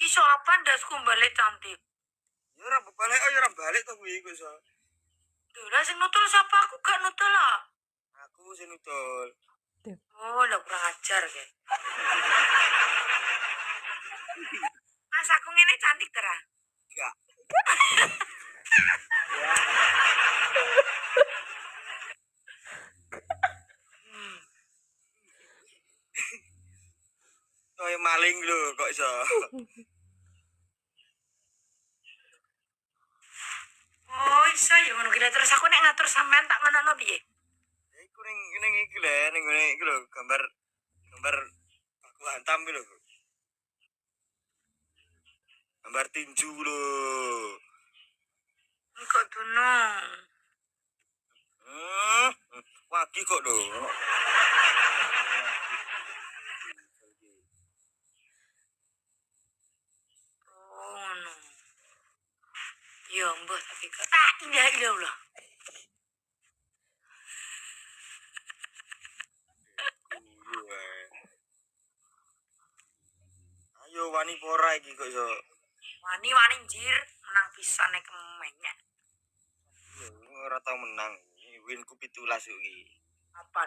iso apa ndasku balik cantik. Ya ora balik ayo ora balik to kuwi kok iso. Lho, lah sing nutul sapa aku gak nutul lah. Aku sing nutul. Oh, lah kurang ajar ke. Mas aku ngene cantik tera. Enggak. Kaya maling lho kok iso. Oh, iso ya ngono ki. Terus aku nek ngatur sampean tak ngono piye? Ya iku ning iki lho, ning ngene iki lho gambar aku hantam iki lho. Gambar tinju lho. Kok dunung. Wagi kok lho. Oh, ngono. Ya mbah tapi kok tak indah ilah. Ayo wani pora iki kok iso. Wani jir menang pisan nek kemenyak. Ora tau menang. Winku 17 iki. Apa?